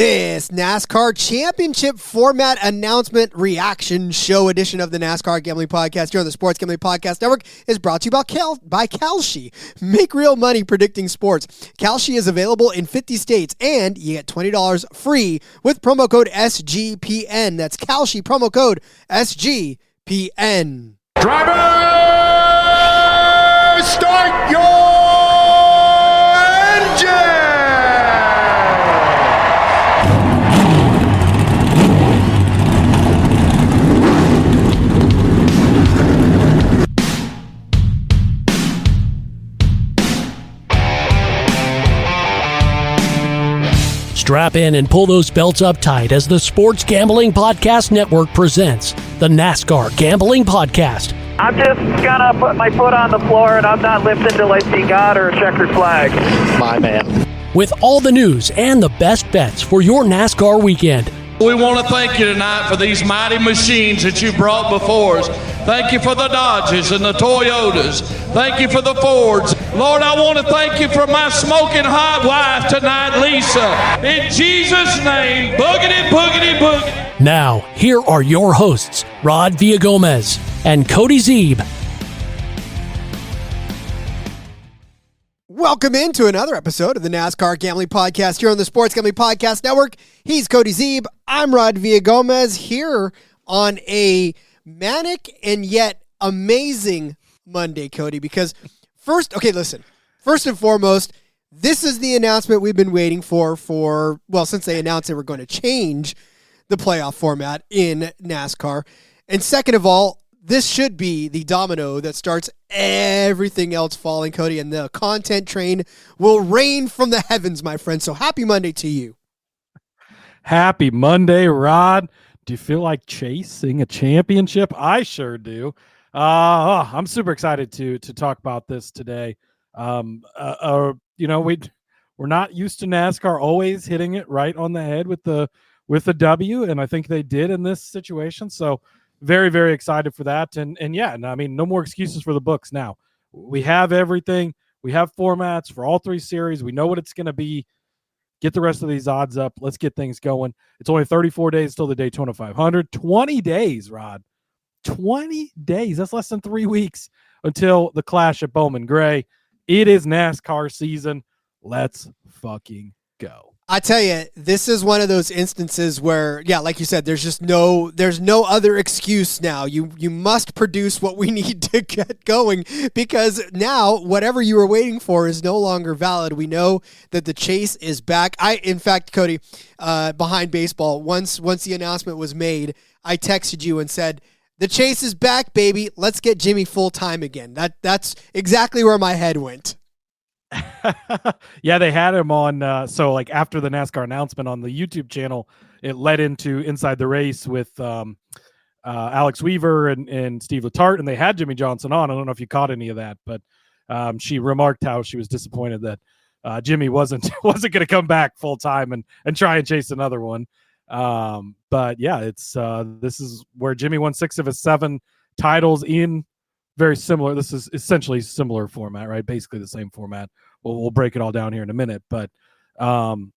This NASCAR Championship Format Announcement Reaction Show edition of the NASCAR Gambling Podcast here on the Sports Gambling Podcast Network is brought to you by Kalshi. Make real money predicting sports. Kalshi is available in 50 states, and you get $20 free with promo code SGPN. That's Kalshi, promo code SGPN. Driver, start your engine! Strap in and pull those belts up tight as the Sports Gambling Podcast Network presents the NASCAR Gambling Podcast. I'm just gonna put my foot on the floor and I'm not lifting till I see God or a checkered flag. My man. With all the news and the best bets for your NASCAR weekend. We want to thank you tonight for these mighty machines that you brought before us. Thank you for the Dodges and the Toyotas. Thank you for the Fords. Lord, I want to thank you for my smoking hot wife tonight, Lisa. In Jesus' name, boogity, boogity, boogity. Now, here are your hosts, Rod Villagomez and Cody Zeeb. Welcome into another episode of the NASCAR Gambling Podcast here on the Sports Gambling Podcast Network. He's Cody Zeeb. I'm Rod Villagomez here on a manic and yet amazing Monday, Cody, because first and foremost, this is the announcement we've been waiting for since they announced they were going to change the playoff format in NASCAR. And second of all, this should be the domino that starts everything else falling, Cody, and the content train will rain from the heavens, my friend. So happy Monday to you. Happy Monday, Rod. Do you feel like chasing a championship? I sure do. I'm super excited to talk about this today. We're not used to NASCAR always hitting it right on the head with the W, and I think they did in this situation. So very, very excited for that. And I mean, no more excuses for the books now. We have everything. We have formats for all three series. We know what it's going to be. Get the rest of these odds up. Let's get things going. It's only 34 days till the Daytona 500. 20 days, Rod. 20 days. That's less than 3 weeks until the clash at Bowman Gray. It is NASCAR season. Let's fucking go. I tell you, this is one of those instances where, like you said, there's no other excuse now. You must produce what we need to get going, because now whatever you were waiting for is no longer valid. We know that the chase is back. In fact, Cody, behind baseball, once the announcement was made, I texted you and said, the chase is back, baby. Let's get Jimmie full time again. That's exactly where my head went. Yeah, they had him on. So like after the NASCAR announcement on the YouTube channel, it led into Inside the Race with Alex Weaver and Steve Letarte, and they had Jimmie Johnson on. I don't know if you caught any of that, but she remarked how she was disappointed that Jimmie wasn't going to come back full time and try and chase another one. But yeah, it's this is where Jimmie won 6 of his 7 titles in very similar. This is essentially similar format, right? Basically the same format. We'll break it all down here in a minute, but it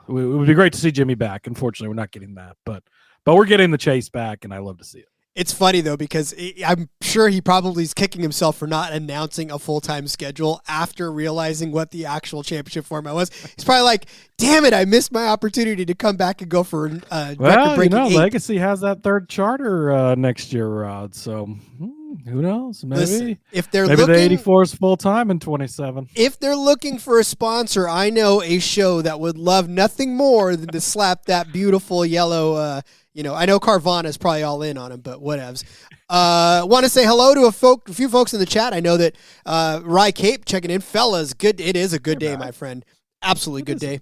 would be great to see Jimmie back. Unfortunately, we're not getting that, but we're getting the chase back, and I love to see it. It's funny, though, because I'm sure he probably is kicking himself for not announcing a full-time schedule after realizing what the actual championship format was. He's probably like, damn it, I missed my opportunity to come back and go for record-breaking 8. Legacy has that third charter next year, Rod, so who knows? Maybe. Listen, maybe the 84 is full-time in 27. If they're looking for a sponsor, I know a show that would love nothing more than to slap that beautiful yellow I know Carvana is probably all in on him, but whatevs. Want to say hello to a few folks in the chat. I know that Rye Cape checking in. Fellas, good. It is a good day, my friend. Absolutely good day.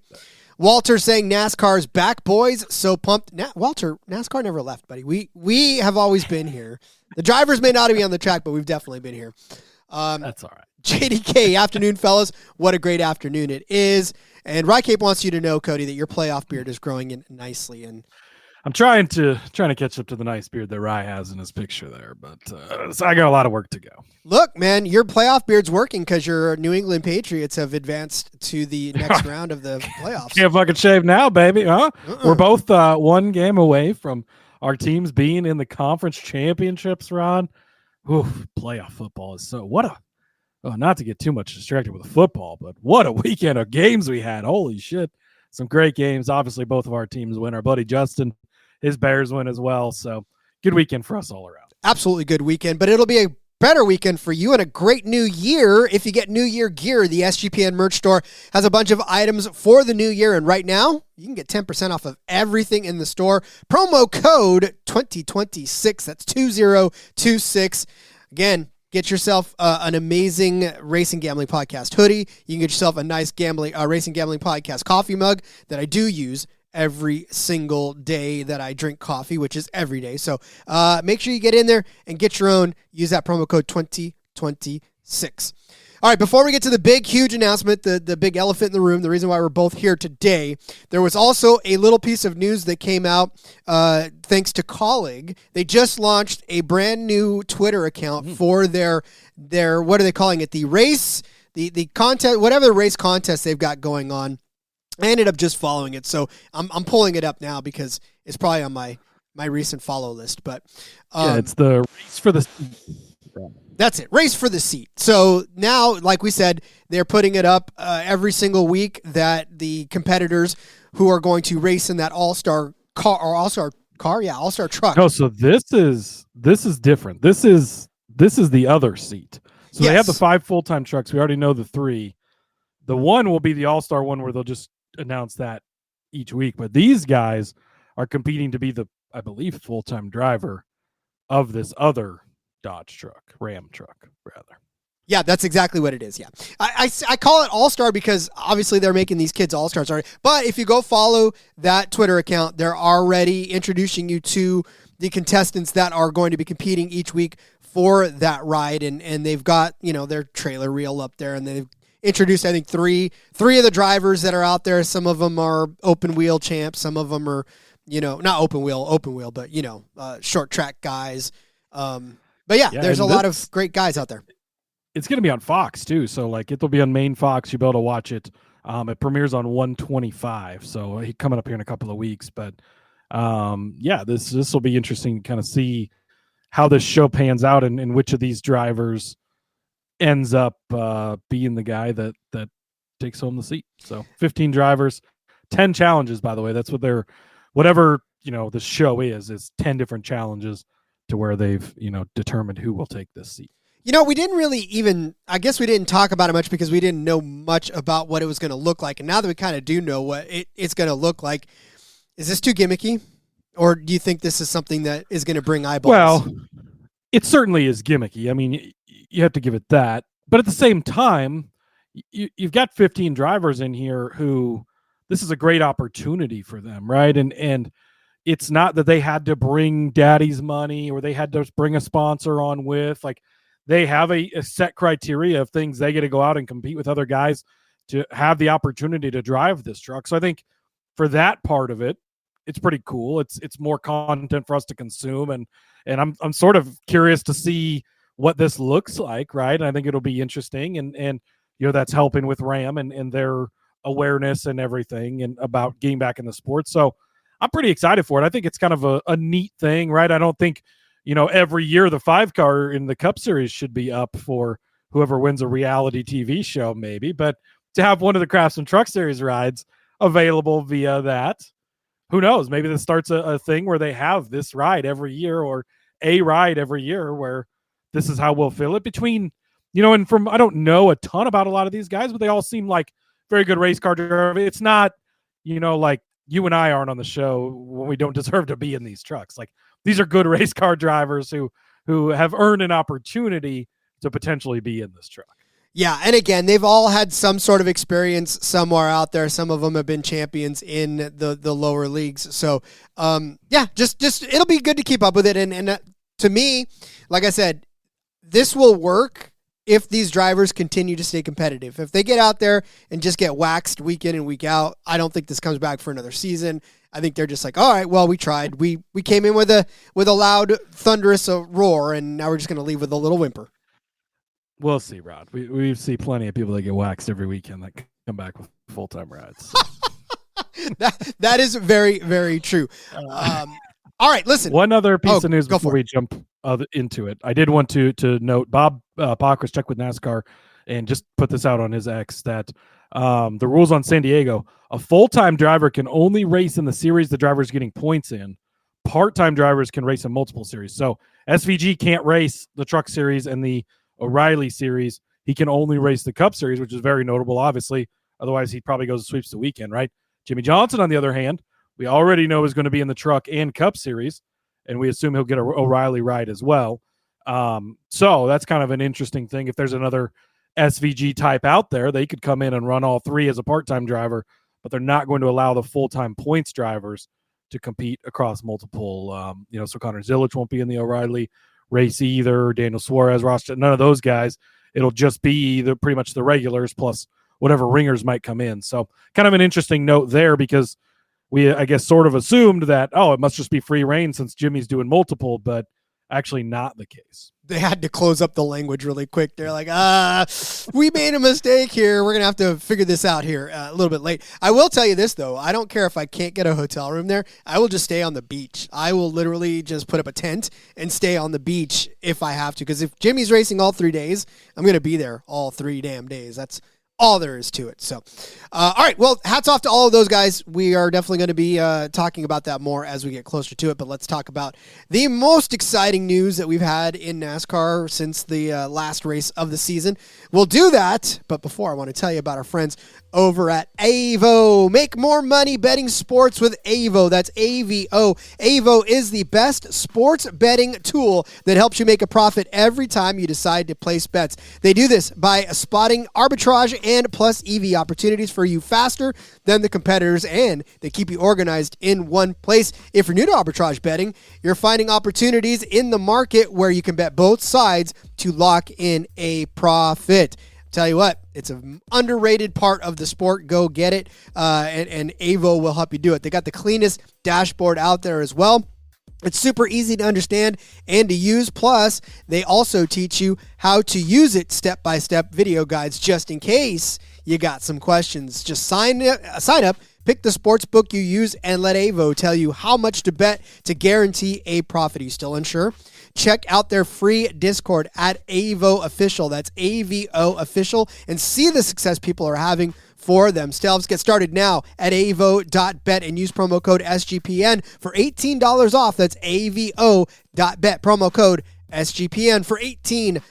Walter saying NASCAR's back, boys. So pumped. Walter, NASCAR never left, buddy. We have always been here. The drivers may not be on the track, but we've definitely been here. That's all right. JDK, afternoon, fellas. What a great afternoon it is. And Rye Cape wants you to know, Cody, that your playoff beard is growing in nicely. And I'm trying to catch up to the nice beard that Rye has in his picture there, but so I got a lot of work to go. Look, man, your playoff beard's working because your New England Patriots have advanced to the next round of the playoffs. Can't fucking shave now, baby, huh? We're both one game away from our teams being in the conference championships, Ron. Oof, playoff football is not to get too much distracted with the football, but what a weekend of games we had. Holy shit. Some great games. Obviously, both of our teams win. Our buddy Justin, his Bears win as well. So good weekend for us all around. Absolutely good weekend, but it'll be a better weekend for you and a great new year if you get New Year gear. The SGPN merch store has a bunch of items for the new year, and right now you can get 10% off of everything in the store. Promo code 2026. That's 2026. Again, get yourself an amazing Racing Gambling Podcast hoodie. You can get yourself a nice Racing Gambling Podcast coffee mug that I do use every single day that I drink coffee, which is every day. So make sure you get in there and get your own. Use that promo code 2026. All right, before we get to the big, huge announcement, the big elephant in the room, the reason why we're both here today, there was also a little piece of news that came out thanks to Colleague. They just launched a brand new Twitter account for their what are they calling it? The race, the contest, whatever the race contest they've got going on. I ended up just following it, so I'm pulling it up now because it's probably on my recent follow list. But it's the race for the. That's it. Race for the seat. So now, like we said, they're putting it up every single week that the competitors who are going to race in that All-Star car or All-Star truck. Oh, so this is different. This is the other seat. So They have the 5 full-time trucks. We already know the 3. The one will be the All-Star one where they'll just announce that each week. But these guys are competing to be the, I believe, full-time driver of this other Ram truck, rather. Yeah, that's exactly what it is. Yeah, I call it All-Star because obviously they're making these kids All-Stars already. But if you go follow that Twitter account, they're already introducing you to the contestants that are going to be competing each week for that ride, and they've got their trailer reel up there, and they've introduced I think three of the drivers that are out there. Some of them are open wheel champs. Some of them are not open wheel, but short track guys. But yeah, there's a lot of great guys out there. It's going to be on Fox too. So it'll be on main Fox. You'll be able to watch it. It premieres on 125. So coming up here in a couple of weeks, but this will be interesting to kind of see how this show pans out and which of these drivers ends up being the guy that takes home the seat. So 15 drivers, 10 challenges, by the way. That's what whatever the show is 10 different challenges to where they've determined who will take this seat. We didn't really I guess we didn't talk about it much because we didn't know much about what it was going to look like. And now that we kind of do know what it's going to look like, is this too gimmicky? Or do you think this is something that is going to bring eyeballs? Well, it certainly is gimmicky. I mean, you have to give it that. But at the same time, you've got 15 drivers in here who this is a great opportunity for them, right? And it's not that they had to bring daddy's money or they had to bring a sponsor on with. They have a set criteria of things they get to go out and compete with other guys to have the opportunity to drive this truck. So I think for that part of it, it's pretty cool. It's more content for us to consume, and I'm sort of curious to see what this looks like, right? And I think it'll be interesting, and that's helping with Ram and their awareness and everything and about getting back in the sport. So I'm pretty excited for it. I think it's kind of a neat thing, right? I don't think, every year the 5-car in the Cup Series should be up for whoever wins a reality TV show, maybe. But to have one of the Craftsman Truck Series rides available via that, who knows? Maybe this starts a thing where they have this ride every year or a ride every year where this is how we'll fill it between, and from, I don't know a ton about a lot of these guys, but they all seem like very good race car drivers. It's not, like you and I aren't on the show when we don't deserve to be in these trucks. These are good race car drivers who have earned an opportunity to potentially be in this truck. Yeah, and again, they've all had some sort of experience somewhere out there. Some of them have been champions in the lower leagues. So, just it'll be good to keep up with it. And to me, like I said, this will work if these drivers continue to stay competitive. If they get out there and just get waxed week in and week out, I don't think this comes back for another season. I think they're just like, all right, well, we tried. We came in with a loud, thunderous roar, and now we're just going to leave with a little whimper. We'll see, Rod. We see plenty of people that get waxed every weekend that come back with full-time rides. So. that is very, very true. All right, listen. One other piece of news go before we jump into it. I did want to note Bob Pockris checked with NASCAR and just put this out on his X that the rules on San Diego, a full-time driver can only race in the series the driver's getting points in. Part-time drivers can race in multiple series. So SVG can't race the Truck Series and the O'Reilly Series. He can only race the Cup Series, which is very notable, obviously. Otherwise, he probably goes and sweeps the weekend, right? Jimmie Johnson, on the other hand, we already know is going to be in the Truck and Cup Series, and we assume he'll get an O'Reilly ride as well. So that's kind of an interesting thing. If there's another SVG type out there, they could come in and run all three as a part-time driver, but they're not going to allow the full-time points drivers to compete across multiple. So Connor Zilic won't be in the O'Reilly race either. Daniel Suarez, Ross, none of those guys. It'll just be pretty much the regulars plus whatever ringers might come in. So kind of an interesting note there because we, I guess, sort of assumed that, it must just be free reign since Jimmy's doing multiple, but actually not the case. They had to close up the language really quick. They're like, we made a mistake here. We're going to have to figure this out here a little bit late. I will tell you this, though. I don't care if I can't get a hotel room there. I will just stay on the beach. I will literally just put up a tent and stay on the beach if I have to. Because if Jimmy's racing all 3 days, I'm going to be there all 3 damn days. That's all there is to it. So, all right. Well, hats off to all of those guys. We are definitely going to be talking about that more as we get closer to it. But let's talk about the most exciting news that we've had in NASCAR since the last race of the season. We'll do that. But before, I want to tell you about our friends over at Avo. Make more money betting sports with Avo. That's AVO. Avo is the best sports betting tool that helps you make a profit every time you decide to place bets. They do this by spotting arbitrage and plus EV opportunities for you faster than the competitors, and they keep you organized in one place. If you're new to arbitrage betting, you're finding opportunities in the market where you can bet both sides to lock in a profit. Tell you what, it's an underrated part of the sport. Go get it, and Avo will help you do it. They got the cleanest dashboard out there as well. It's super easy to understand and to use. Plus, they also teach you how to use it step-by-step video guides just in case you got some questions. Just sign up, pick the sports book you use, and let Avo tell you how much to bet to guarantee a profit. Are you still unsure? Check out their free Discord at Avo Official. That's AVO Official, and see the success people are having for themselves. Get started now at avo.bet and use promo code SGPN for $18 off. That's avo.bet, promo code SGPN for $18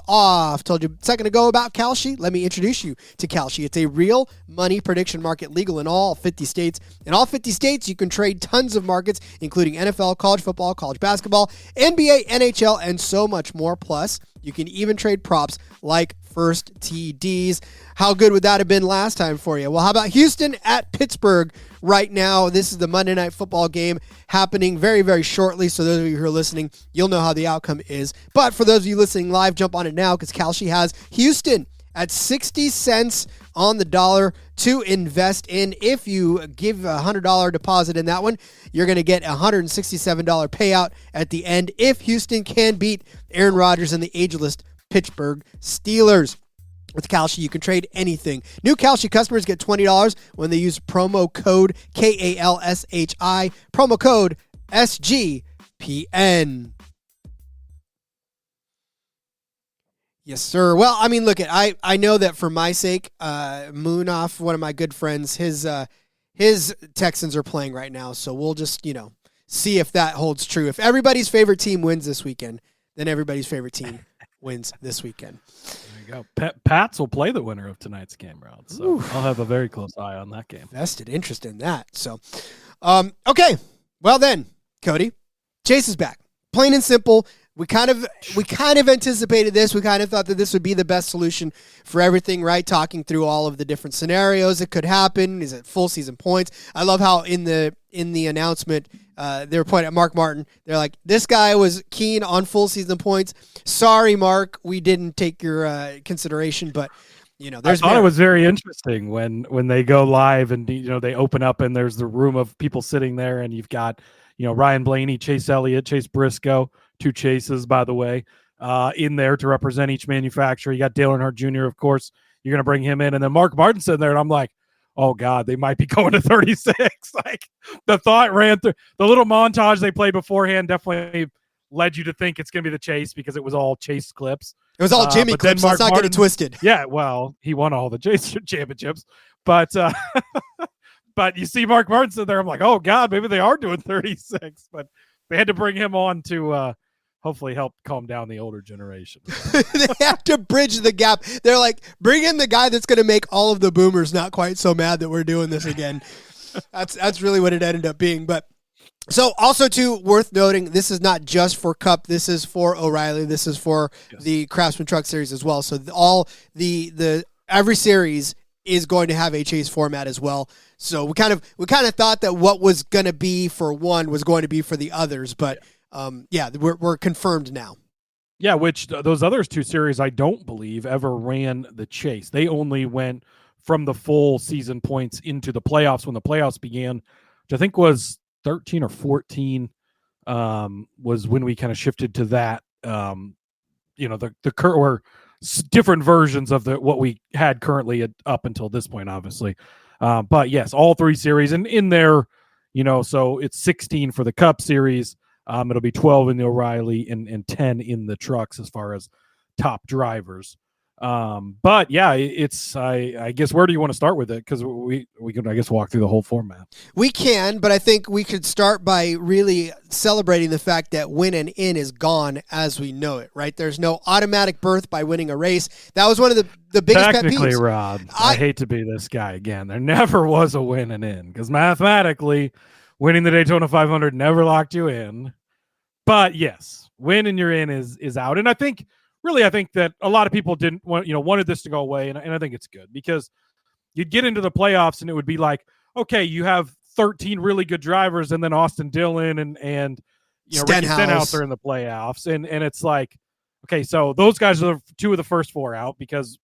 off. Told you a second ago about Kalshi. Let me introduce you to Kalshi. It's a real money prediction market, legal in all 50 states. In all 50 states, you can trade tons of markets, including NFL, college football, college basketball, NBA, NHL, and so much more. Plus, you can even trade props like first TDs. How good would that have been last time for you? Well, how about Houston at Pittsburgh right now? This is the Monday Night Football game happening very, very shortly. So those of you who are listening, you'll know how the outcome is. But for those of you listening live, jump on it now because Kalshi has Houston at 60 cents on the dollar to invest in. If you give a $100 deposit in that one, you're going to get a $167 payout at the end if Houston can beat Aaron Rodgers and the ageless Pittsburgh Steelers. With Kalshi, you can trade anything. New Kalshi customers get $20 when they use promo code KALSHI, promo code SGPN. Yes, sir. Well, I mean, look, I know that for my sake, Moonoff, one of my good friends, his Texans are playing right now, so we'll just, see if that holds true. If everybody's favorite team wins this weekend, then everybody's favorite team wins this weekend. There you go. Pats will play the winner of tonight's game, Round. So I'll have a very close eye on that game. Vested interest in that. So, okay. Well then, Cody, Chase is back. Plain and simple. We kind of anticipated this. We kind of thought that this would be the best solution for everything, right? Talking through all of the different scenarios that could happen. Is it full season points? I love how in the announcement, they were pointing at Mark Martin. They're like, this guy was keen on full season points. Sorry, Mark, we didn't take your consideration, but I thought it was very interesting when they go live and they open up and there's the room of people sitting there, and you've got Ryan Blaney, Chase Elliott, Chase Briscoe, 2 Chases, by the way, in there to represent each manufacturer. You got Dale Earnhardt Jr., of course. You're going to bring him in, and then Mark Martin's in there, and I'm like, oh God, they might be going to 36. Like, the thought ran through the little montage they played beforehand. Definitely led you to think it's going to be the Chase because it was all Chase clips. It was all Jimmie clips. Let's not get it twisted. Yeah, well, he won all the Chase championships, but but you see Mark Martin in there. I'm like, oh God, maybe they are doing 36. But they had to bring him on to hopefully help calm down the older generation. They have to bridge the gap. They're like, bring in the guy that's going to make all of the boomers not quite so mad that we're doing this again. That's really what it ended up being. But so also too worth noting, this is not just for Cup. This is for O'Reilly. This is for the Craftsman Truck Series as well. So all the every series is going to have a chase format as well. So we kind of thought that what was going to be for one was going to be for the others, but we're confirmed now. Yeah, which those other 2 series I don't believe ever ran the chase. They only went from the full season points into the playoffs when the playoffs began, which I think was 13 or 14 was when we kind of shifted to that. The different versions of what we had currently up until this point, obviously. But yes, all 3 series, and in there, so it's 16 for the Cup Series. It'll be 12 in the O'Reilly and 10 in the trucks as far as top drivers. But yeah, it's I guess, where do you want to start with it? Because we can, I guess, walk through the whole format. We can, but I think we could start by really celebrating the fact that win and in is gone as we know it, right? There's no automatic berth by winning a race. That was one of the biggest pet peeves. Technically, Rod, I hate to be this guy again. There never was a win and in, because mathematically, winning the Daytona 500 never locked you in. But yes, win and you're in is out. And I think that a lot of people wanted this to go away, and I think it's good, because you'd get into the playoffs and it would be like, okay, you have 13 really good drivers, and then Austin Dillon and Ricky Stenhouse are in the playoffs, and it's like, okay, so those guys are 2 of the first 4 out, because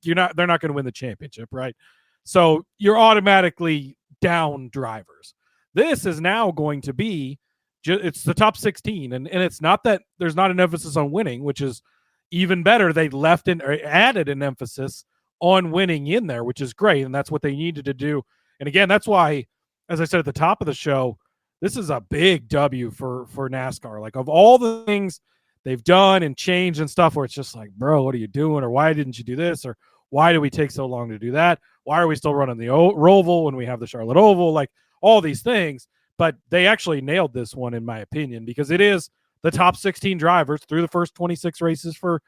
they're not going to win the championship, right? So you're automatically down drivers. This is now going to be it's the top 16, and it's not that there's not an emphasis on winning, which is even better. They left in or added an emphasis on winning in there, which is great, and that's what they needed to do. And again, that's why, as I said at the top of the show, this is a big W for NASCAR. Like, of all the things they've done and changed and stuff, where it's just like, bro, what are you doing? Or why didn't you do this? Or why do we take so long to do that? Why are we still running the Roval when we have the Charlotte Oval? Like, all these things. But they actually nailed this one, in my opinion, because it is the top 16 drivers through the first 26 races for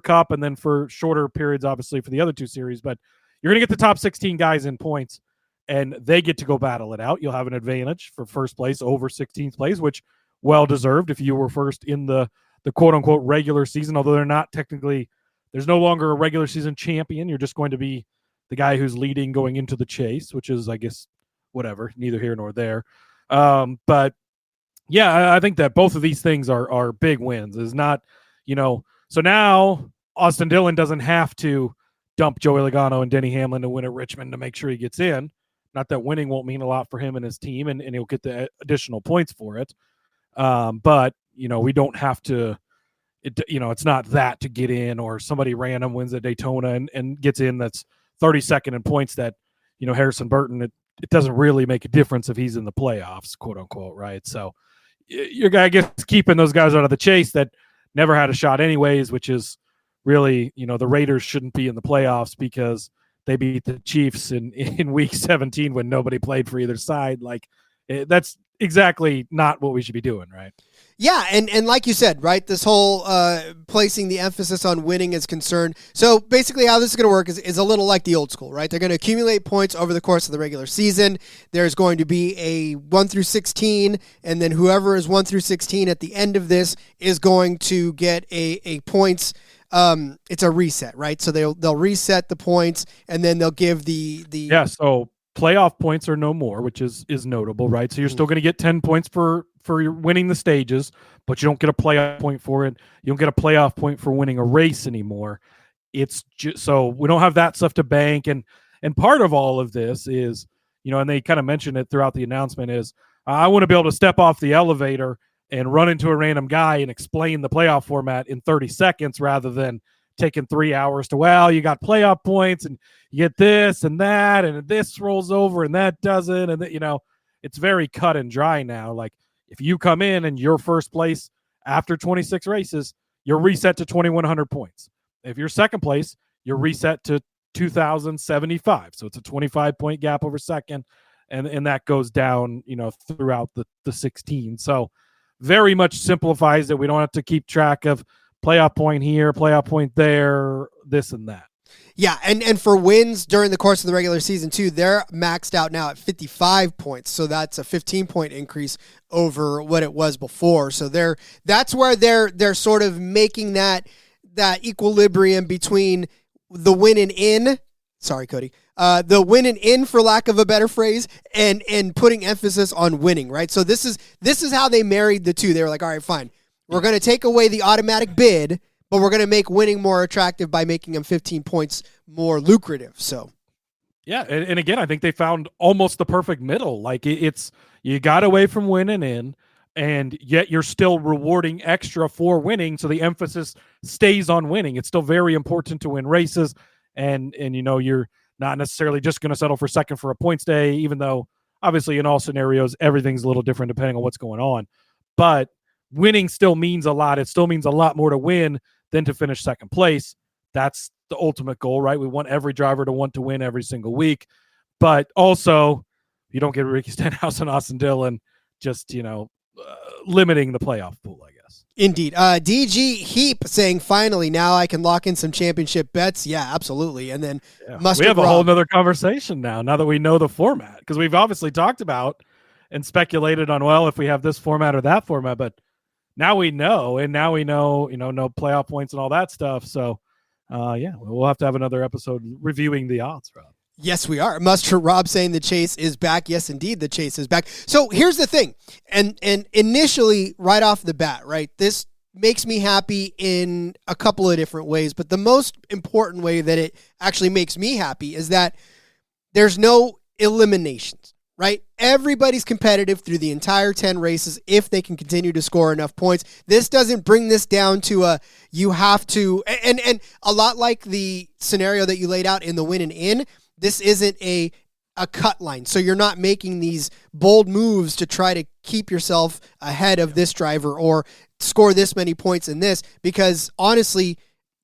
Cup, and then for shorter periods, obviously, for the other 2 series. But you're going to get the top 16 guys in points, and they get to go battle it out. You'll have an advantage for first place over 16th place, which well-deserved if you were first in the quote-unquote regular season, although they're not technically – there's no longer a regular season champion. You're just going to be the guy who's leading going into the chase, which is, I guess, whatever, neither here nor there. But yeah, I think that both of these things are big wins. Is not, so now Austin Dillon doesn't have to dump Joey Logano and Denny Hamlin to win at Richmond to make sure he gets in. Not that winning won't mean a lot for him and his team, and he'll get the additional points for it. But we don't have to, it's not that to get in, or somebody random wins at Daytona and gets in that's 32nd in points that, Harrison Burton, it doesn't really make a difference if he's in the playoffs, quote unquote, right? So you're, I guess, keeping those guys out of the chase that never had a shot anyways, which is really, the Raiders shouldn't be in the playoffs because they beat the Chiefs in week 17 when nobody played for either side. Like, that's exactly not what we should be doing, right? Yeah, and like you said, right, this whole placing the emphasis on winning is concerned. So basically how this is going to work is a little like the old school, right? They're going to accumulate points over the course of the regular season. There's going to be a 1 through 16, and then whoever is 1 through 16 at the end of this is going to get a points. It's a reset, right? So they'll reset the points, and then they'll give the So playoff points are no more, which is notable, right? So you're still going to get 10 points for winning the stages, but you don't get a playoff point for it. You don't get a playoff point for winning a race anymore. it's just, so we don't have that stuff to bank. And part of all of this is, and they kind of mentioned it throughout the announcement, is I want to be able to step off the elevator and run into a random guy and explain the playoff format in 30 seconds rather than taking 3 hours to, well, you got playoff points and you get this and that, and this rolls over and that doesn't. And it's very cut and dry now. Like, if you come in and you're first place after 26 races, you're reset to 2,100 points. If you're second place, you're reset to 2,075. So it's a 25-point gap over second, and that goes down, throughout the 16. So very much simplifies it. We don't have to keep track of playoff point here, playoff point there, this and that. Yeah, and for wins during the course of the regular season too, they're maxed out now at 55 points. So that's a 15-point increase over what it was before. So that's where they're sort of making that equilibrium between the win and in. Sorry, Cody. The win and in, for lack of a better phrase, and putting emphasis on winning, right? So this is how they married the two. They were like, all right, fine. We're going to take away the automatic bid, but we're going to make winning more attractive by making them 15 points more lucrative. So, yeah, and again, I think they found almost the perfect middle. Like, it's you got away from winning in, and yet you're still rewarding extra for winning, so the emphasis stays on winning. It's still very important to win races, and you're not necessarily just going to settle for second for a points day, even though obviously in all scenarios everything's a little different depending on what's going on. But winning still means a lot. It still means a lot more to win than to finish second place. That's the ultimate goal, right? We want every driver to want to win every single week. But also, you don't get Ricky Stenhouse and Austin Dillon, just, limiting the playoff pool, I guess. Indeed. DG Heap saying, finally, now I can lock in some championship bets. Yeah, absolutely. And then we have a whole nother conversation now that we know the format, because we've obviously talked about and speculated on, well, if we have this format or that format, but now we know, and now we know, no playoff points and all that stuff. So, we'll have to have another episode reviewing the odds, Rob. Yes, we are. Muster Rob saying the chase is back. Yes, indeed, the chase is back. So here's the thing. And initially, right off the bat, right, this makes me happy in a couple of different ways. But the most important way that it actually makes me happy is that there's no eliminations, right? Everybody's competitive through the entire 10 races if they can continue to score enough points. This doesn't bring this down to you have to, and a lot like the scenario that you laid out in the win and in, this isn't a cut line. So you're not making these bold moves to try to keep yourself ahead of this driver or score this many points in this, because honestly,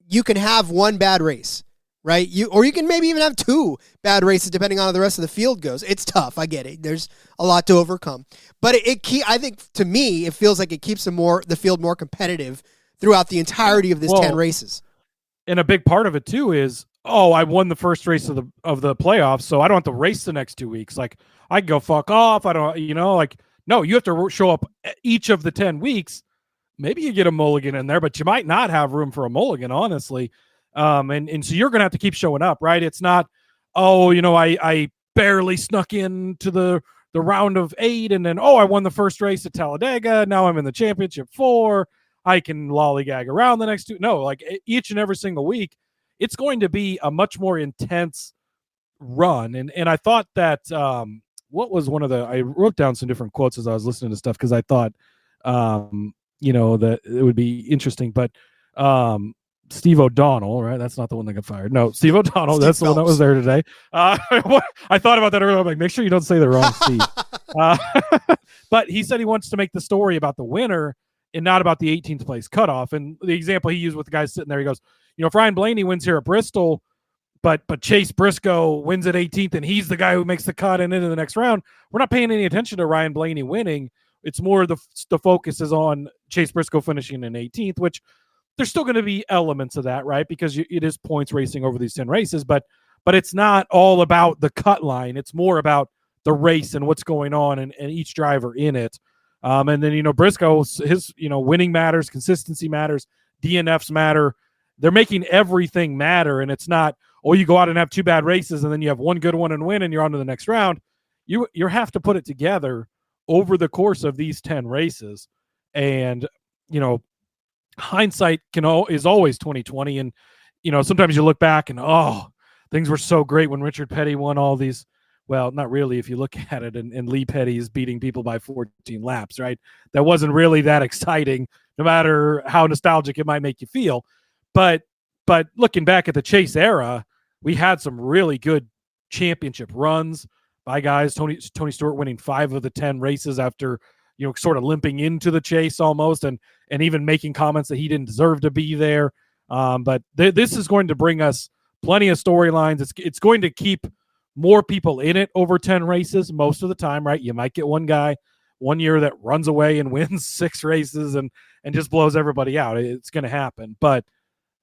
you can have one bad race, right? You can maybe even have two bad races depending on how the rest of the field goes. It's tough. I get it. There's a lot to overcome. But I think, to me, it feels like it keeps the field more competitive throughout the entirety of this 10 races. And a big part of it too is, I won the first race of the playoffs, so I don't have to race the next 2 weeks. Like, I can go fuck off. I don't, no, you have to show up each of the 10 weeks. Maybe you get a mulligan in there, but you might not have room for a mulligan, honestly. And so you're going to have to keep showing up, right? It's not, I barely snuck into the round of 8 and then, I won the first race at Talladega. Now I'm in the championship 4. I can lollygag around the next 2. No, like each and every single week, it's going to be a much more intense run. And I thought that what was I wrote down some different quotes as I was listening to stuff, because I thought, that it would be interesting. But Steve O'Donnell, right? That's not the one that got fired. No, Steve O'Donnell. That's the one that was there today. I thought about that earlier. I'm like, make sure you don't say the wrong Steve. But he said he wants to make the story about the winner and not about the 18th place cutoff. And the example he used with the guy sitting there, he goes, if Ryan Blaney wins here at Bristol, but Chase Briscoe wins at 18th and he's the guy who makes the cut and into the next round, we're not paying any attention to Ryan Blaney winning. It's more the focus is on Chase Briscoe finishing in 18th, which there's still going to be elements of that, right? Because it is points racing over these 10 races, but it's not all about the cut line. It's more about the race and what's going on and each driver in it. And then, Briscoe, his, winning matters, consistency matters, DNFs matter. They're making everything matter, and it's not, you go out and have 2 bad races and then you have one good one and win and you're on to the next round. You have to put it together over the course of these 10 races. And, hindsight is always 20/20. And sometimes you look back and, things were so great when Richard Petty won all these. Well, not really if you look at it, and Lee Petty is beating people by 14 laps, right? That wasn't really that exciting, no matter how nostalgic it might make you feel. But looking back at the Chase era, we had some really good championship runs by guys. Tony Stewart winning 5 of the 10 races after, sort of limping into the chase almost, and even making comments that he didn't deserve to be there. But this is going to bring us plenty of storylines. It's going to keep more people in it over 10 races most of the time, right? You might get one guy one year that runs away and wins 6 races and just blows everybody out. It's going to happen. But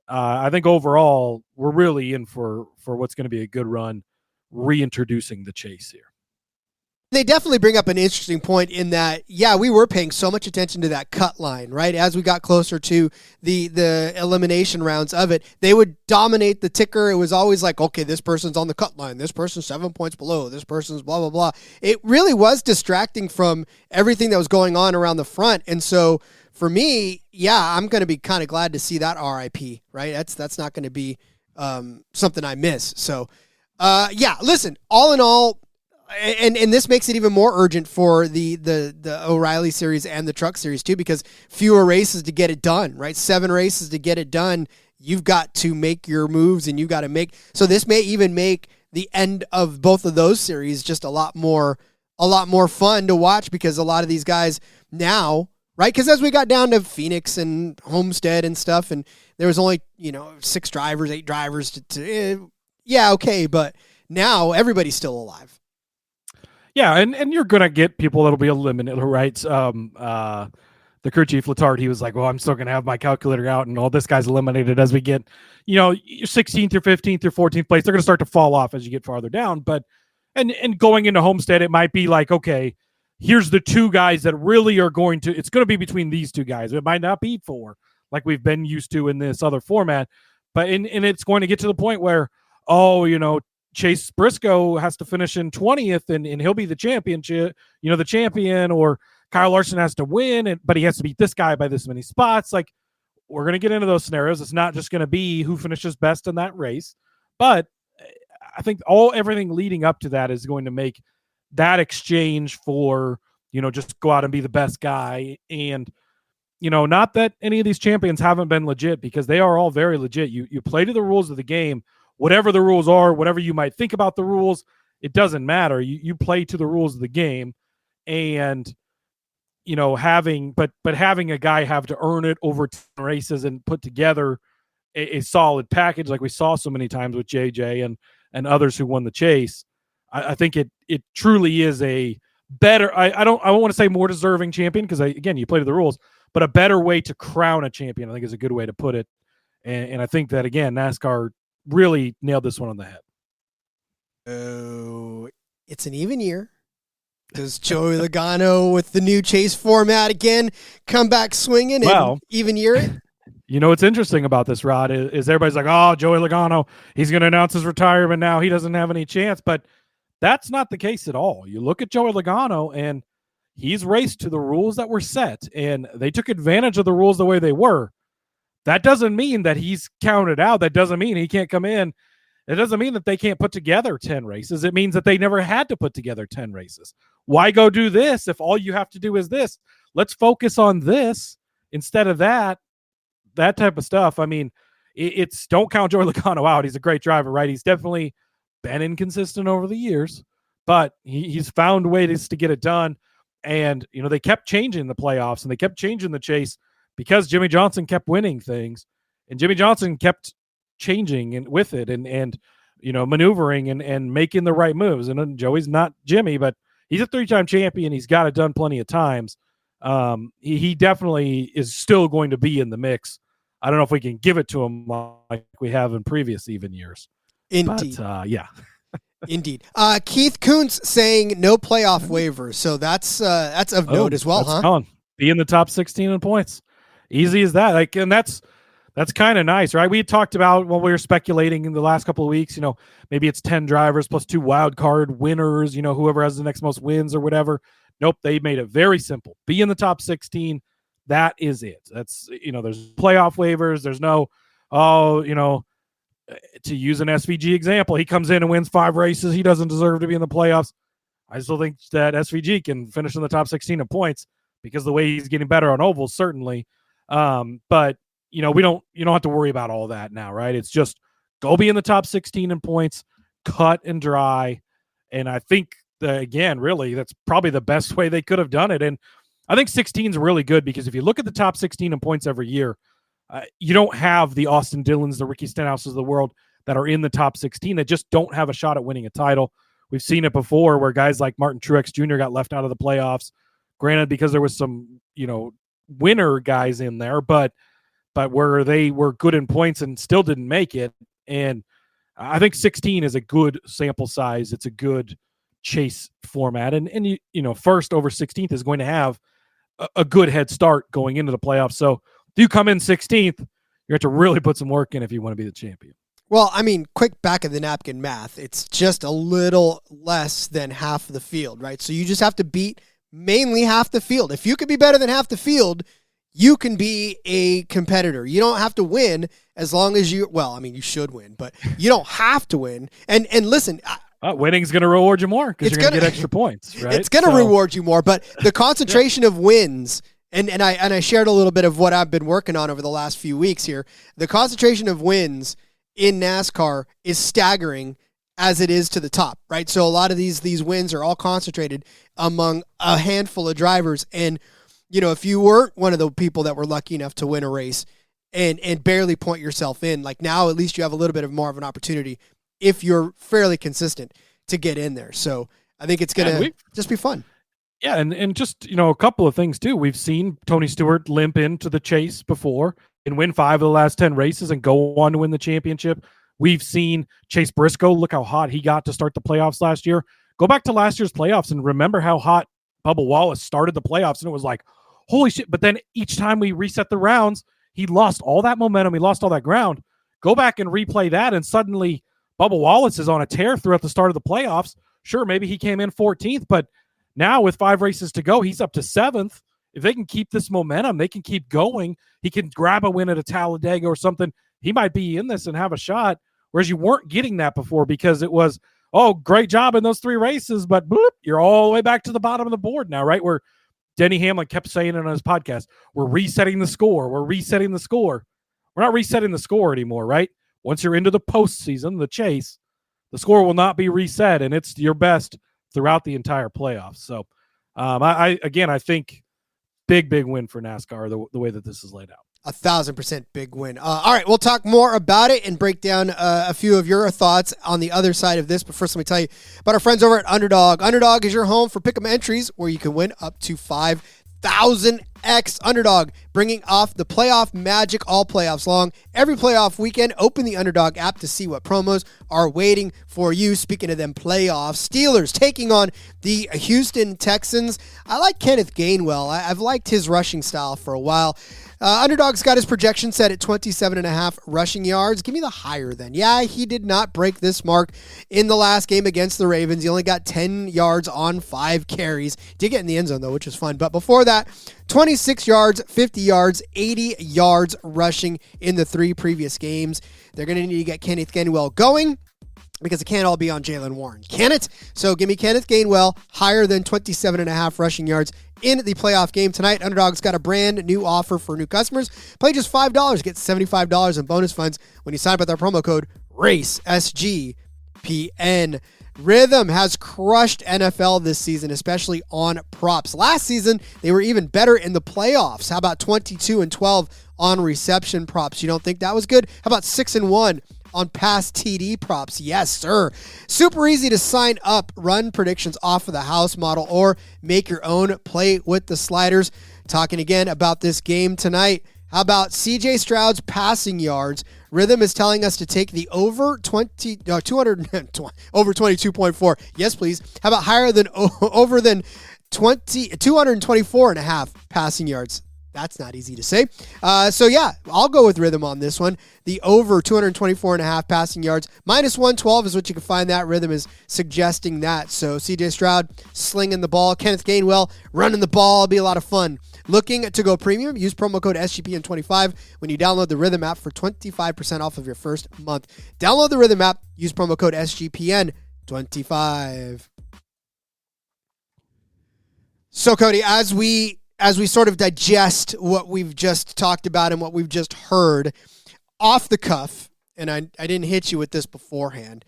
I think overall we're really in for what's going to be a good run, reintroducing the chase here. They definitely bring up an interesting point in that, we were paying so much attention to that cut line, right? As we got closer to the elimination rounds of it, they would dominate the ticker. It was always like, okay, this person's on the cut line. This person's 7 points below. This person's blah, blah, blah. It really was distracting from everything that was going on around the front. And so for me, I'm going to be kind of glad to see that RIP, right? That's not going to be something I miss. So, listen, all in all, and this makes it even more urgent for the O'Reilly series and the Truck Series too, because fewer races to get it done, right? 7 races to get it done. You've got to make your moves, and you've got to make. So this may even make the end of both of those series just a lot more fun to watch, because a lot of these guys now, right? Because as we got down to Phoenix and Homestead and stuff, and there was only 6 drivers, 8 drivers okay, but now everybody's still alive. Yeah, and you're going to get people that'll be eliminated, right? The crew chief, Letard, he was like, well, I'm still going to have my calculator out, and all this guy's eliminated as we get, your 16th or 15th or 14th place. They're going to start to fall off as you get farther down. But and going into Homestead, it might be like, okay, here's the 2 guys that really are going to – it's going to be between these 2 guys. It might not be 4 like we've been used to in this other format. But and it's going to get to the point where, Chase Briscoe has to finish in 20th and he'll be the championship, the champion, or Kyle Larson has to win, but he has to beat this guy by this many spots. Like, we're going to get into those scenarios. It's not just going to be who finishes best in that race, but I think everything leading up to that is going to make that exchange for, just go out and be the best guy. And, not that any of these champions haven't been legit, because they are all very legit. You play to the rules of the game. Whatever the rules are, whatever you might think about the rules, it doesn't matter. You play to the rules of the game, and having a guy have to earn it over 10 races and put together a solid package like we saw so many times with JJ and others who won the chase. I think it truly is a better. I don't want to say more deserving champion, because again, you play to the rules, but a better way to crown a champion, I think, is a good way to put it. And I think that, again, NASCAR really nailed this one on the head. Oh, it's an even year. Does Joey Logano with the new chase format again come back swinging and even year it? What's interesting about this, Rod, is everybody's like, oh, Joey Logano, he's going to announce his retirement now. He doesn't have any chance. But that's not the case at all. You look at Joey Logano, and he's raced to the rules that were set, and they took advantage of the rules the way they were. That doesn't mean that he's counted out. That doesn't mean he can't come in. It doesn't mean that they can't put together 10 races. It means that they never had to put together 10 races. Why go do this if all you have to do is this? Let's focus on this instead of that type of stuff. I mean, it's don't count Joey Logano out. He's a great driver, right? He's definitely been inconsistent over the years, but he's found ways to get it done. And, they kept changing the playoffs, and they kept changing the chase, because Jimmie Johnson kept winning things, and Jimmie Johnson kept changing with it and maneuvering and making the right moves. And Joey's not Jimmie, but he's a 3-time champion. He's got it done plenty of times. He definitely is still going to be in the mix. I don't know if we can give it to him like we have in previous even years. Indeed. But, yeah. Indeed. Keith Kuntz saying no playoff waivers. So that's of note as well, huh? Gone. Be in the top 16 in points. Easy as that. And that's kind of nice, right? We had talked about when we were speculating in the last couple of weeks, maybe it's 10 drivers plus 2 wild card winners, whoever has the next most wins or whatever. Nope. They made it very simple. Be in the top 16. That is it. That's, there's playoff waivers. There's no, to use an SVG example, he comes in and wins 5 races. He doesn't deserve to be in the playoffs. I still think that SVG can finish in the top 16 in points because the way he's getting better on ovals, certainly. But you don't have to worry about all that now, right? It's just go be in the top 16 in points, cut and dry. And I think really, that's probably the best way they could have done it. And I think 16 is really good because if you look at the top 16 in points every year, you don't have the Austin Dillons, the Ricky Stenhouses of the world that are in the top 16 that just don't have a shot at winning a title. We've seen it before where guys like Martin Truex Jr. got left out of the playoffs. Granted, because there was some, winner guys in there, but where they were good in points and still didn't make it. And I think 16 is a good sample size. It's a good chase format. And first over 16th is going to have a good head start going into the playoffs. So if you come in 16th, you have to really put some work in if you want to be the champion. Well, I mean, quick back of the napkin math. It's just a little less than half of the field, right? So you just have to beat mainly half the field. If you could be better than half the field, you can be a competitor. You don't have to win as long as you should win, but you don't have to win. And listen, winning's going to reward you more because you're going to get extra points, right? It's going to reward you more, but the concentration of wins, and I shared a little bit of what I've been working on over the last few weeks here. The concentration of wins in NASCAR is staggering as it is to the top, right? So a lot of these wins are all concentrated among a handful of drivers. And, if you weren't one of the people that were lucky enough to win a race and barely point yourself in, like now at least you have a little bit of more of an opportunity if you're fairly consistent to get in there. So I think it's going to just be fun. Yeah, and just, a couple of things, too. We've seen Tony Stewart limp into the chase before and win 5 of the last 10 races and go on to win the championship. We've seen Chase Briscoe, look how hot he got to start the playoffs last year. Go back to last year's playoffs and remember how hot Bubba Wallace started the playoffs, and it was like, holy shit. But then each time we reset the rounds, he lost all that momentum. He lost all that ground. Go back and replay that, and suddenly Bubba Wallace is on a tear throughout the start of the playoffs. Sure, maybe he came in 14th, but now with 5 races to go, he's up to 7th. If they can keep this momentum, they can keep going. He can grab a win at a Talladega or something. He might be in this and have a shot, whereas you weren't getting that before because it was, great job in those 3 races, but bloop, you're all the way back to the bottom of the board now, right? Where Denny Hamlin kept saying it on his podcast, we're resetting the score. We're resetting the score. We're not resetting the score anymore, right? Once you're into the postseason, the chase, the score will not be reset, and it's your best throughout the entire playoffs. So, I think big win for NASCAR, the way that this is laid out. 1,000% big win. All right, we'll talk more about it and break down a few of your thoughts on the other side of this. But first, let me tell you about our friends over at Underdog. Underdog is your home for pick'em entries where you can win up to 5,000x. Underdog, bringing off the playoff magic all playoffs long. Every playoff weekend, open the Underdog app to see what promos are waiting for you. Speaking of them playoffs, Steelers taking on the Houston Texans. I like Kenneth Gainwell. I've liked his rushing style for a while. Underdog's got his projection set at 27.5 rushing yards. Give me the higher then. Yeah, he did not break this mark in the last game against the Ravens. He only got 10 yards on 5 carries. Did get in the end zone, though, which was fun. But before that, 26 yards, 50 yards, 80 yards rushing in the 3 previous games. They're going to need to get Kenneth Gainwell going, because it can't all be on Jaylen Warren, can it? So give me Kenneth Gainwell higher than 27.5 rushing yards in the playoff game tonight. Underdog's got a brand new offer for new customers. Play just $5, get $75 in bonus funds when you sign up with our promo code RACESGPN. Rhythm has crushed NFL this season, especially on props. Last season, they were even better in the playoffs. How about 22-12 on reception props? You don't think that was good? How about 6-1 on past TD props? Yes, sir. Super easy to sign up. Run predictions off of the house model or make your own. Play with the sliders. Talking again about this game tonight. How about CJ Stroud's passing yards? Rhythm is telling us to take the over 22.4. Yes, please. How about higher than over than 224.5 passing yards? That's not easy to say. So yeah, I'll go with Rhythm on this one. The over 224.5 passing yards. Minus 112 is what you can find that. Rhythm is suggesting that. So CJ Stroud slinging the ball. Kenneth Gainwell running the ball. It'll be a lot of fun Looking to go premium? Use promo code SGPN25 when you download the Rhythm app for 25% off of your first month. Download the Rhythm app. Use promo code SGPN25. So, Cody, as we sort of digest what we've just talked about and what we've just heard off the cuff, and I didn't hit you with this beforehand,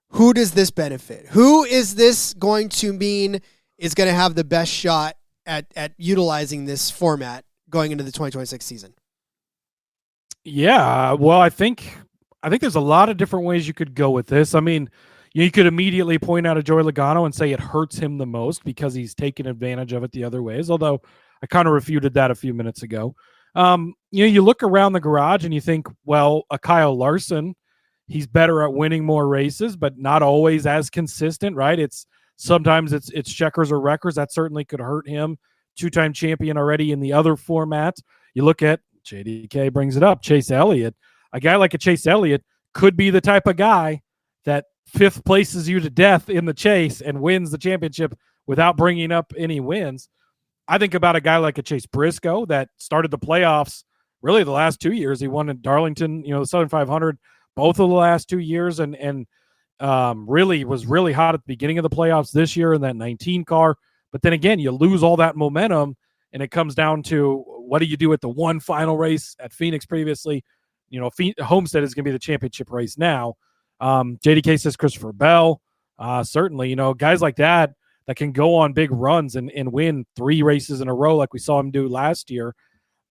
who does this benefit? Who is this going to mean is going to have the best shot at utilizing this format going into the 2026 season? Yeah, well, I think there's a lot of different ways you could go with this. I mean, you could immediately point out a Joey Logano and say it hurts him the most because he's taken advantage of it the other ways, although I kind of refuted that a few minutes ago. You look around the garage and you think, well, a Kyle Larson, he's better at winning more races, but not always as consistent, right? Sometimes it's checkers or wreckers. That certainly could hurt him. Two-time champion already in the other format. You look at, JDK brings it up, Chase Elliott. A guy like a Chase Elliott could be the type of guy that fifth places you to death in the chase and wins the championship without bringing up any wins. I think about a guy like a Chase Briscoe that started the playoffs really the last 2 years. He won at Darlington, the Southern 500, both of the last 2 years, and really was really hot at the beginning of the playoffs this year in that 19 car. But then again, you lose all that momentum, and it comes down to what do you do at the one final race at Phoenix previously? Homestead is going to be the championship race now. JDK says Christopher Bell. Certainly, guys like that can go on big runs and win 3 races in a row like we saw him do last year.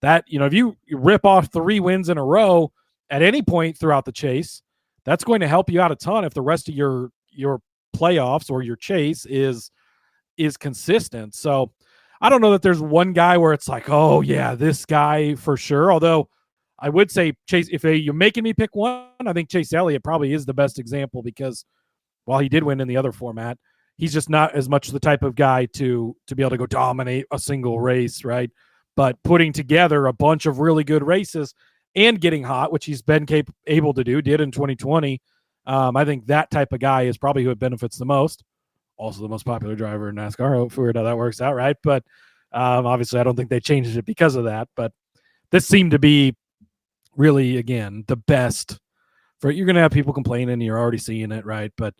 That, if you rip off 3 wins in a row at any point throughout the chase, that's going to help you out a ton if the rest of your playoffs or your chase is consistent. So I don't know that there's one guy where it's like, oh yeah, this guy for sure. Although I would say Chase, if you're making me pick one, I think Chase Elliott probably is the best example because while he did win in the other format, he's just not as much the type of guy to be able to go dominate a single race, right? But putting together a bunch of really good races and getting hot, which he's been able to did in 2020. I think that type of guy is probably who it benefits the most. Also the most popular driver in NASCAR. Hopefully that works out, right? But obviously I don't think they changed it because of that. But this seemed to be really, again, the best. You're going to have people complaining. You're already seeing it, right? But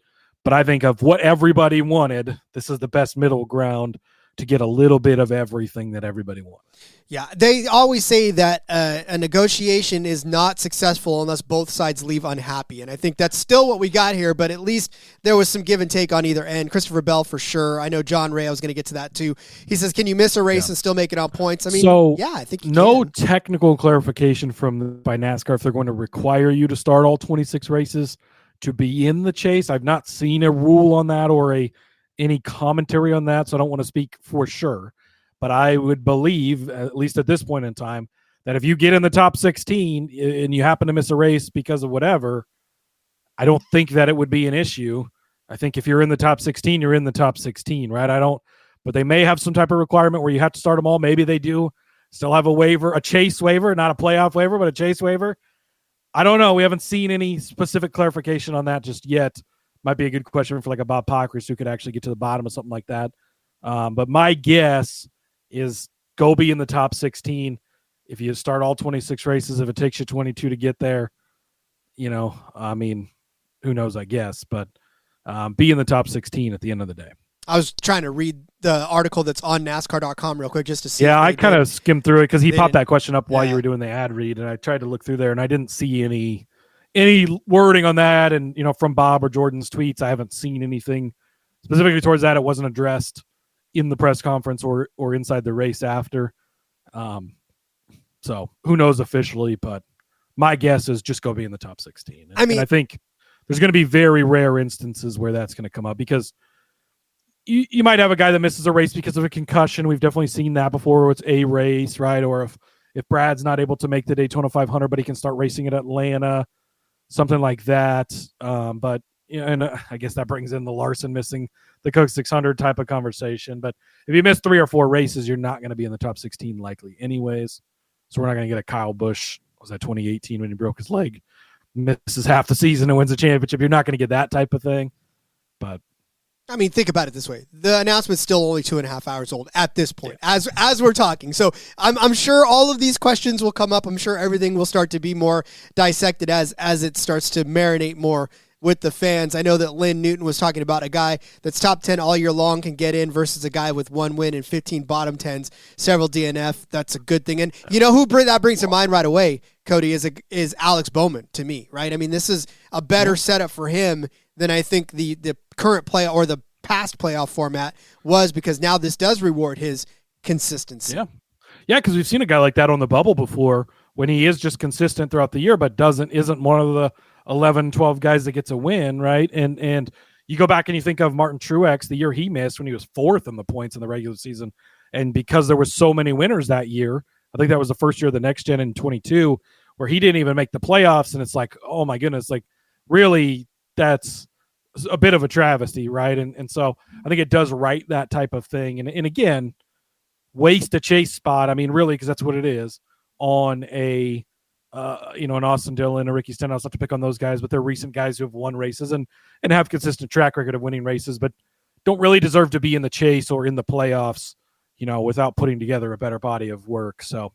I think of what everybody wanted, this is the best middle ground to get a little bit of everything that everybody wanted. Yeah, they always say that a negotiation is not successful unless both sides leave unhappy, and I think that's still what we got here, but at least there was some give and take on either end. Christopher Bell for sure. I know John Ray, I was going to get to that too. He says, can you miss a race and still make it on points? I mean, I think you can. Technical clarification by NASCAR if they're going to require you to start all 26 races to be in the chase. I've not seen a rule on that or any commentary on that, so I don't want to speak for sure. But I would believe, at least at this point in time, that if you get in the top 16 and you happen to miss a race because of whatever, I don't think that it would be an issue. I think if you're in the top 16, you're in the top 16, right? But they may have some type of requirement where you have to start them all. Maybe they do still have a waiver, a chase waiver, not a playoff waiver, but a chase waiver. I don't know. We haven't seen any specific clarification on that just yet. Might be a good question for like a Bob Pockris who could actually get to the bottom of something like that. But my guess is go be in the top 16. If you start all 26 races, if it takes you 22 to get there, I mean, who knows, I guess, but be in the top 16 at the end of the day. I was trying to read the article that's on NASCAR.com real quick just to see. Yeah, I kind of skimmed through it because he popped that question up while you were doing the ad read, and I tried to look through there, and I didn't see any wording on that. And, from Bob or Jordan's tweets, I haven't seen anything specifically towards that. It wasn't addressed in the press conference or inside the race after. So who knows officially, but my guess is just go be in the top 16. And I think there's going to be very rare instances where that's going to come up because you might have a guy that misses a race because of a concussion. We've definitely seen that before. Where it's a race, right? Or if Brad's not able to make the Daytona 500, but he can start racing at Atlanta, something like that. But I guess that brings in the Larson missing the Coke 600 type of conversation. But if you miss 3 or 4 races, you're not going to be in the top 16 likely anyways. So we're not going to get a Kyle Busch. Was that 2018 when he broke his leg? Misses half the season and wins the championship. You're not going to get that type of thing. But I mean, think about it this way. The announcement's still only 2.5 hours old at this point, as we're talking. So I'm sure all of these questions will come up. I'm sure everything will start to be more dissected as it starts to marinate more with the fans. I know that Lynn Newton was talking about a guy that's top 10 all year long can get in versus a guy with 1 win and 15 bottom 10s, several DNF. That's a good thing. And you know who that brings to mind right away, Cody, is Alex Bowman to me, right? I mean, this is a better setup for him than I think the current play or the past playoff format was, because now this does reward his consistency. Yeah, because we've seen a guy like that on the bubble before when he is just consistent throughout the year, but isn't one of the 11, 12 guys that gets a win, right? And you go back and you think of Martin Truex, the year he missed when he was 4th in the points in the regular season. And because there were so many winners that year, I think that was the first year of the next gen in 22, where he didn't even make the playoffs. And it's like, oh my goodness, like really that's a bit of a travesty, right? And so I think it does right that type of thing. And again, waste a chase spot. I mean, really, because that's what it is on an Austin Dillon, a Ricky Stenhouse. Have to pick on those guys, but they're recent guys who have won races and have consistent track record of winning races, but don't really deserve to be in the chase or in the playoffs, without putting together a better body of work. So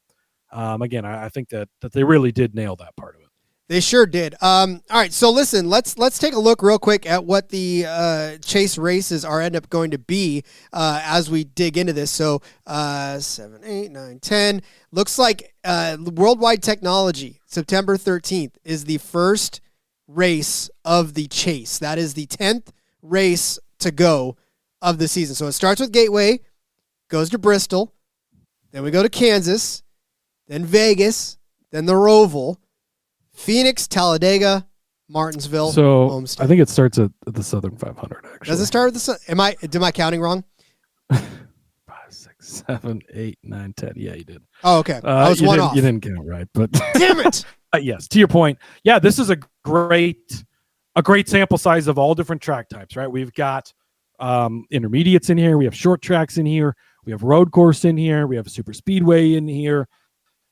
again, I think that they really did nail that part of it. They sure did. All right, so listen, let's take a look real quick at what the chase races end up going to be as we dig into this. So 7, 8, 9, 10. Looks like Worldwide Technology, September 13th, is the first race of the chase. That is the 10th race to go of the season. So it starts with Gateway, goes to Bristol, then we go to Kansas, then Vegas, then the Roval, Phoenix, Talladega, Martinsville, so Homestead. I think it starts at the Southern 500. Actually, does it start with the? Am I counting wrong? 5, 6, 7, 8, 9, 10. Yeah, you did. Oh, okay. I was one off. You didn't count right, but damn it. Yes, to your point. Yeah, this is a great sample size of all different track types. Right, we've got intermediates in here. We have short tracks in here. We have road course in here. We have super speedway in here.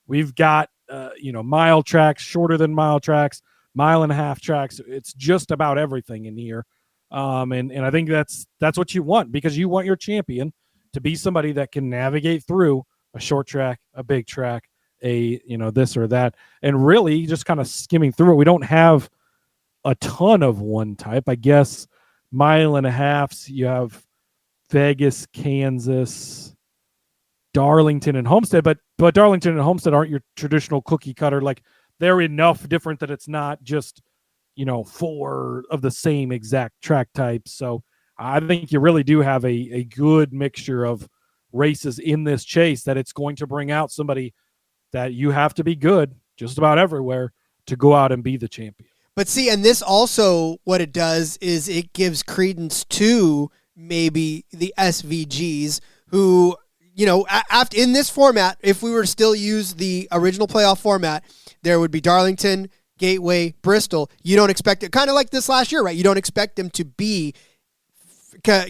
We've got mile tracks, shorter than mile tracks, 1.5 mile tracks. It's just about everything in here. And I think that's what you want, because you want your champion to be somebody that can navigate through a short track, a big track, this or that, and really just kind of skimming through it. We don't have a ton of one type. I guess 1.5 miles, you have Vegas, Kansas, Darlington, and Homestead, but Darlington and Homestead aren't your traditional cookie cutter. Like, they're enough different that it's not just 4 of the same exact track types. So I think you really do have a good mixture of races in this chase, that it's going to bring out somebody that you have to be good just about everywhere to go out and be the champion. But see, and this also, what it does is it gives credence to maybe the SVGs who, after in this format, if we were to still use the original playoff format, there would be Darlington, Gateway, Bristol. You don't expect it, kind of like this last year, right? You don't expect them to be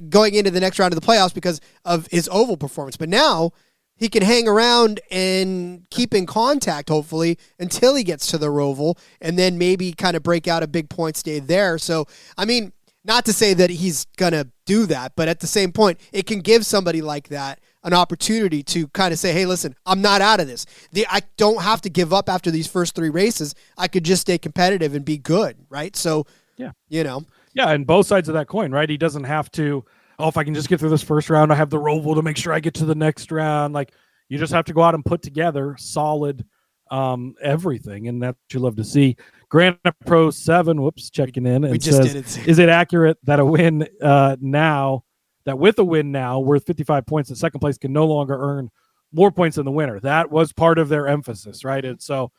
going into the next round of the playoffs because of his oval performance. But now he can hang around and keep in contact, hopefully, until he gets to the Roval, and then maybe kind of break out a big point stay there. So, I mean, not to say that he's going to do that, but at the same point, it can give somebody like that an opportunity to kind of say, hey, listen, I'm not out of this. I don't have to give up after these first 3 races. I could just stay competitive and be good, right? So, yeah. Yeah, and both sides of that coin, right? He doesn't have to, if I can just get through this first round, I have the Roval to make sure I get to the next round. Like, you just have to go out and put together solid everything, and that's what you love to see. Granite Pro 7, checking in. And we just says, did it. Is it accurate that with a win now worth 55 points, the second place can no longer earn more points than the winner? That was part of their emphasis, right? And so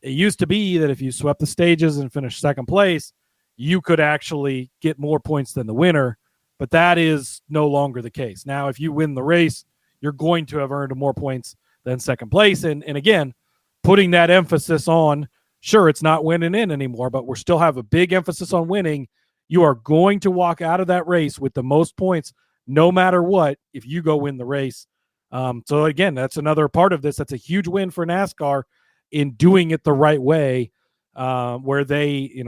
it used to be that if you swept the stages and finished second place, you could actually get more points than the winner, but that is no longer the case. Now, if you win the race, you're going to have earned more points than second place. And again, putting that emphasis on, sure, it's not winning in anymore, but we still have a big emphasis on winning. You are going to walk out of that race with the most points, no matter what, if you go win the race. So again, that's another part of this. That's a huge win for NASCAR in doing it the right way, where they,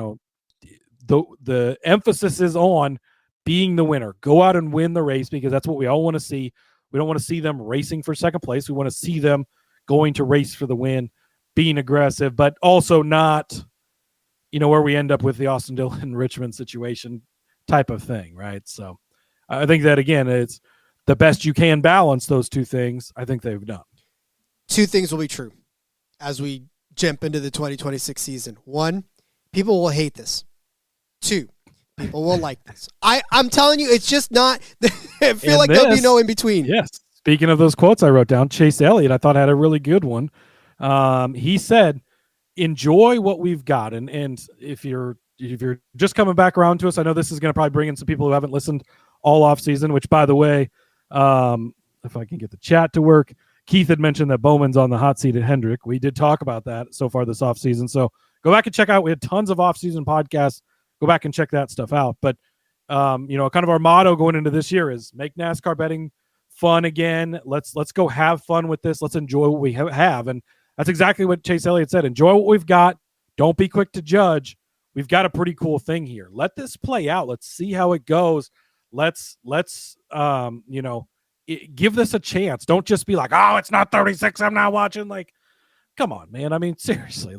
the emphasis is on being the winner. Go out and win the race because that's what we all want to see. We don't want to see them racing for second place. We want to see them going to race for the win, being aggressive, but also not, where we end up with the Austin Dillon Richmond situation type of thing, right? So I think that, again, it's the best you can balance those two things. I think they've done. Two things will be true as we jump into the 2026 season. One, people will hate this. Two, people will like this. I'm telling you, it's just not – I feel like there'll be no in between. Yes. Speaking of those quotes I wrote down, Chase Elliott, I thought, had a really good one. He said, enjoy what we've got. And if you're just coming back around to us, I know this is going to probably bring in some people who haven't listened all off season, which, by the way, if I can get the chat to work, Keith had mentioned that Bowman's on the hot seat at Hendrick. We did talk about that so far this off season. So go back and check out. We had tons of off season podcasts. Go back and check that stuff out. But, kind of our motto going into this year is make NASCAR betting fun again. Let's go have fun with this. Let's enjoy what we have. And that's exactly what Chase Elliott said. Enjoy what we've got. Don't be quick to judge. We've got a pretty cool thing here. Let this play out. Let's see how it goes. Let's give this a chance. Don't just be like, oh, it's not 36. I'm not watching. Like, come on, man. I mean, seriously,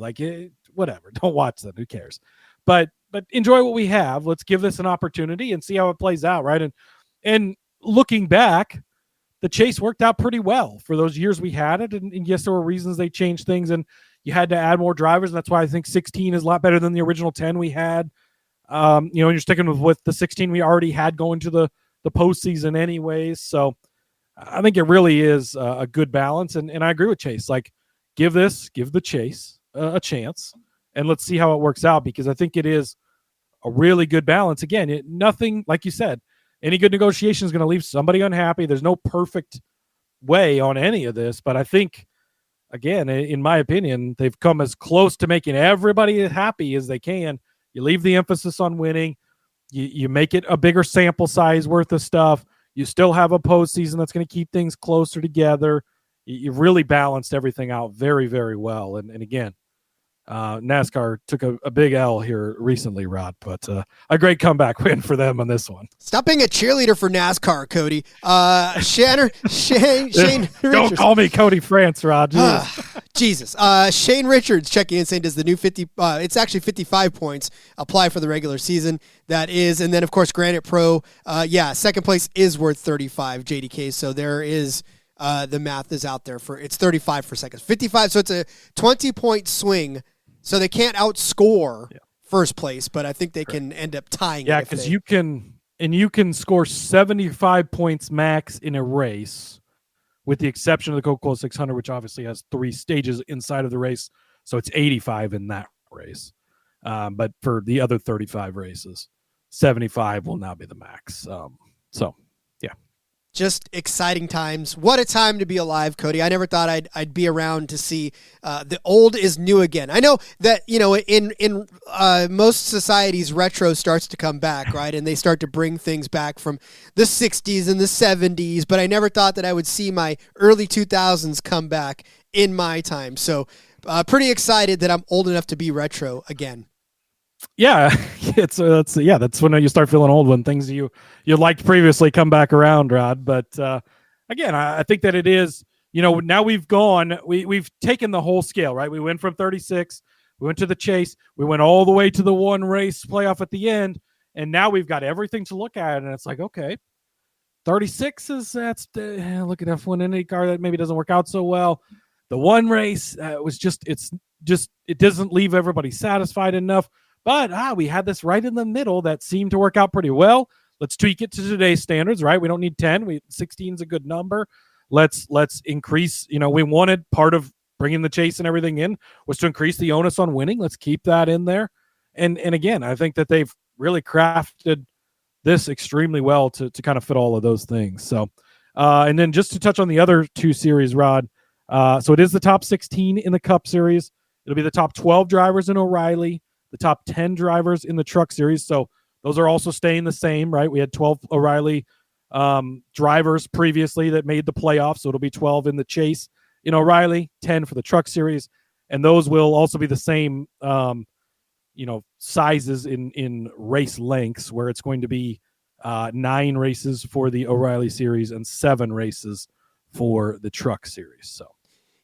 whatever. Don't watch that. Who cares? But enjoy what we have. Let's give this an opportunity and see how it plays out, right? And looking back, the chase worked out pretty well for those years we had it. And yes, there were reasons they changed things and you had to add more drivers. And that's why I think 16 is a lot better than the original 10 we had. And you're sticking with the 16 we already had going to the postseason anyways. So I think it really is a good balance. And I agree with Chase. Like, give the chase a chance and let's see how it works out, because I think it is a really good balance. Again, nothing, like you said, any good negotiation is going to leave somebody unhappy. There's no perfect way on any of this, but I think, again, in my opinion, they've come as close to making everybody as happy as they can. You leave the emphasis on winning. You make it a bigger sample size worth of stuff. You still have a postseason that's going to keep things closer together. You've really balanced everything out very, very well. And again, NASCAR took a big L here recently, Rod, but a great comeback win for them on this one. Stop being a cheerleader for NASCAR, Cody. Shane Don't call me Cody France, Rod. Jesus. Shane Richards checking in saying, does the new 50, it's actually 55 points, apply for the regular season? That is, and then, of course, Granite Pro, second place is worth 35, JDK, so there is... the math is out there it's 35 for seconds, 55. So it's a 20-point swing. So they can't outscore first place, but I think they can end up tying. Yeah, because you can score 75 points max in a race, with the exception of the Coca-Cola 600, which obviously has 3 stages inside of the race. So it's 85 in that race. But for the other 35 races, 75 will now be the max. Just exciting times. What a time to be alive, Cody. I never thought I'd be around to see the old is new again. I know that, in most societies, retro starts to come back, right? And they start to bring things back from the 60s and the 70s, but I never thought that I would see my early 2000s come back in my time. So pretty excited that I'm old enough to be retro again. Yeah, that's when you start feeling old, when things you liked previously come back around, Rod. But again, I think that it is, now we've taken the whole scale, right? We went from 36, we went to the chase, we went all the way to the one race playoff at the end, and now we've got everything to look at, and it's like, okay, 36 look at F1 IndyCar, that maybe doesn't work out so well. The one race it doesn't leave everybody satisfied enough. But we had this right in the middle that seemed to work out pretty well. Let's tweak it to today's standards, right? We don't need 10. 16 is a good number. Let's increase. We wanted, part of bringing the chase and everything in was to increase the onus on winning. Let's keep that in there. And again, I think that they've really crafted this extremely well to kind of fit all of those things. So, and then just to touch on the other 2 series, Rod. So it is the top 16 in the Cup Series. It'll be the top 12 drivers in O'Reilly, the top 10 drivers in the Truck Series. So those are also staying the same, right? We had 12 O'Reilly drivers previously that made the playoffs. So it'll be 12 in the chase in O'Reilly, 10 for the Truck Series. And those will also be the same, sizes in race lengths, where it's going to be 9 races for the O'Reilly Series, and 7 races for the Truck Series. So,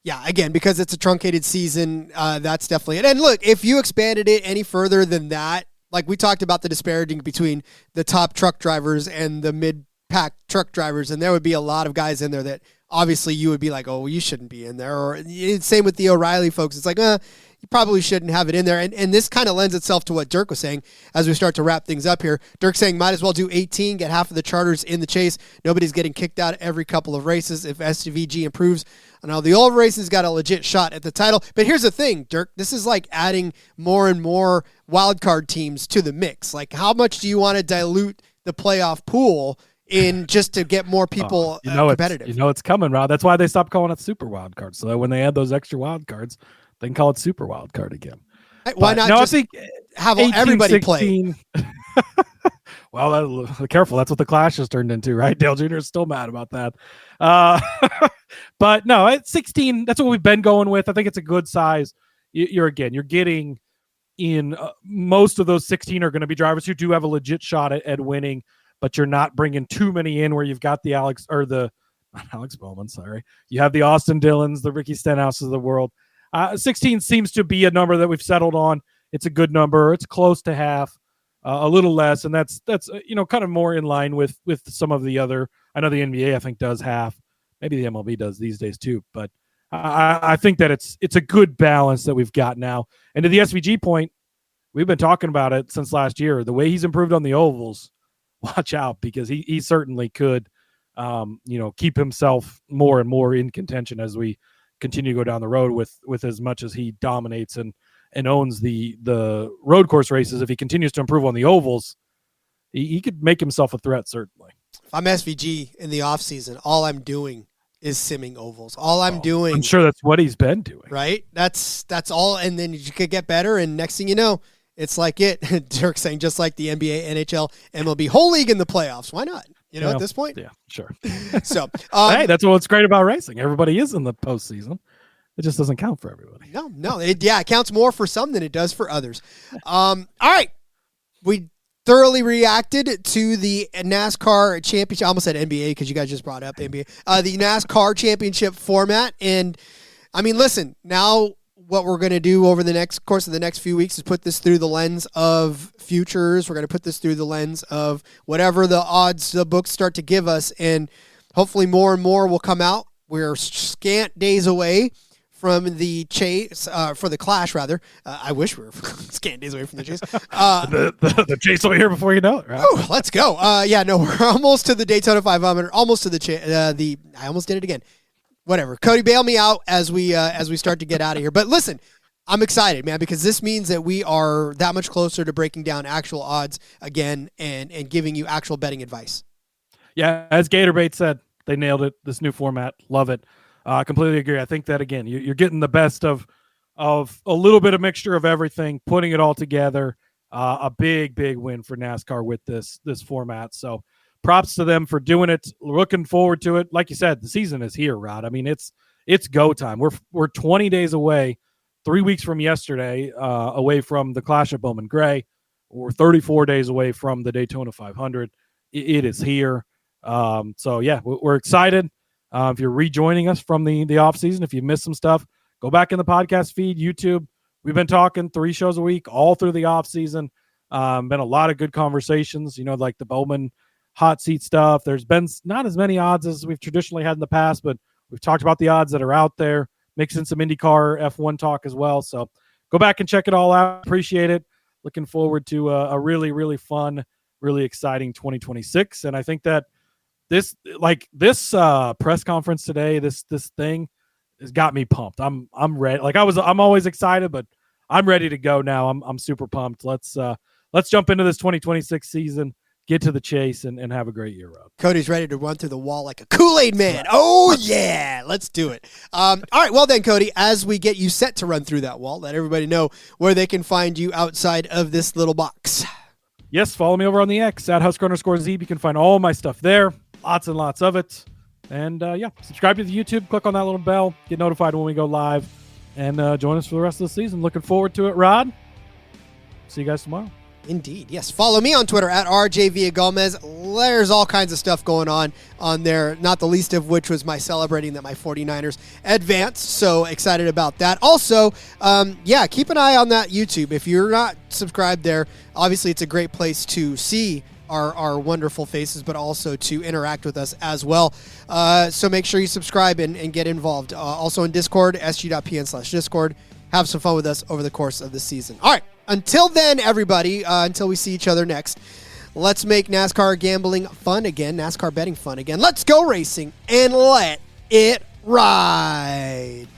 yeah, again, because it's a truncated season, that's definitely it. And look, if you expanded it any further than that, like we talked about the disparaging between the top truck drivers and the mid-pack truck drivers, and there would be a lot of guys in there that obviously you would be like, oh, well, you shouldn't be in there. Or same with the O'Reilly folks. It's like, you probably shouldn't have it in there. And this kind of lends itself to what Dirk was saying as we start to wrap things up here. Dirk saying might as well do 18, get half of the charters in the chase. Nobody's getting kicked out every couple of races if SVG improves. I know the old races got a legit shot at the title. But here's the thing, Dirk. This is like adding more and more wildcard teams to the mix. Like, how much do you want to dilute the playoff pool in just to get more people competitive? It's coming, Rod. That's why they stopped calling it Super Wild Card. So that when they add those extra wild cards, they can call it Super Wild Card again. Why not just have 18, everybody 16, play? Well, careful. That's what the Clash has turned into, right? Dale Jr. is still mad about that. But no, at 16, that's what we've been going with. I think it's a good size. You're getting in most of those 16 are going to be drivers who do have a legit shot at winning, but you're not bringing too many in where you've got the not Alex Bowman, sorry. You have the Austin Dillons, the Ricky Stenhouses of the world. 16 seems to be a number that we've settled on. It's a good number. It's close to half, a little less, and that's kind of more in line with some of the other. I know the NBA I think does half. Maybe the MLB does these days too, but I think that it's a good balance that we've got now. And to the SVG point, we've been talking about it since last year. The way he's improved on the ovals, watch out, because he certainly could, keep himself more and more in contention as we continue to go down the road with as much as he dominates and owns the road course races. If he continues to improve on the ovals, he could make himself a threat, certainly. If I'm SVG in the off season, all I'm doing is simming ovals. All I'm doing. I'm sure that's what he's been doing. Right? That's all. And then you could get better. And next thing you know, it's like it. Dirk saying just like the NBA, NHL, MLB, whole league in the playoffs. Why not? At this point? Yeah, sure. So, hey, that's what's great about racing. Everybody is in the postseason. It just doesn't count for everybody. No. It counts more for some than it does for others. All right. We thoroughly reacted to the NASCAR championship. I almost said NBA because you guys just brought up NBA. The NASCAR championship format. And, I mean, listen, now what we're going to do over the course of the next few weeks is put this through the lens of futures. We're going to put this through the lens of whatever the odds the books start to give us, and hopefully more and more will come out. We're scant days away from the chase, for the Clash, rather. I wish we were scant days away from the chase. The chase will be here before you know it, right? Oh, let's go. We're almost to the Daytona 500, almost to the I almost did it again. Whatever. Cody, bail me out as we start to get out of here. But listen, I'm excited, man, because this means that we are that much closer to breaking down actual odds again and giving you actual betting advice. Yeah, as Gatorbait said, they nailed it. This new format, love it. Completely agree. I think that, again, you're getting the best of a little bit of mixture of everything, putting it all together. A big win for NASCAR with this format. So props to them for doing it. Looking forward to it. Like you said, the season is here, Rod. I mean, it's go time. We're 20 days away, 3 weeks from yesterday, away from the Clash at Bowman Gray. We're 34 days away from the Daytona 500. It is here. So yeah, we're excited. If you're rejoining us from the off season, if you missed some stuff, go back in the podcast feed, YouTube. We've been talking 3 shows a week all through the off season. Been a lot of good conversations, like the Bowman hot seat stuff. There's been not as many odds as we've traditionally had in the past, but we've talked about the odds that are out there, mixing some IndyCar F1 talk as well. So go back and check it all out. Appreciate it. Looking forward to a really, really fun, really exciting 2026. And I think that this press conference today, this thing has got me pumped. I'm ready. I'm always excited, but I'm ready to go now. I'm super pumped. Let's jump into this 2026 season. Get to the chase and have a great year, Rob. Cody's ready to run through the wall like a Kool-Aid man. Oh, yeah. Let's do it. All right. Well, then, Cody, as we get you set to run through that wall, let everybody know where they can find you outside of this little box. Yes, follow me over on the X at @Husker_Zeeb. You can find all my stuff there. Lots and lots of it. And, subscribe to the YouTube. Click on that little bell. Get notified when we go live. And join us for the rest of the season. Looking forward to it, Rod. See you guys tomorrow. Indeed. Yes. Follow me on Twitter at RJ Villagomez. There's all kinds of stuff going on there, not the least of which was my celebrating that my 49ers advanced. So excited about that. Also, keep an eye on that YouTube. If you're not subscribed there, obviously it's a great place to see our wonderful faces, but also to interact with us as well. So make sure you subscribe and get involved. Also in Discord, sg.pn/Discord. Have some fun with us over the course of the season. All right. Until then, everybody, until we see each other next, let's make NASCAR gambling fun again, NASCAR betting fun again. Let's go racing and let it ride.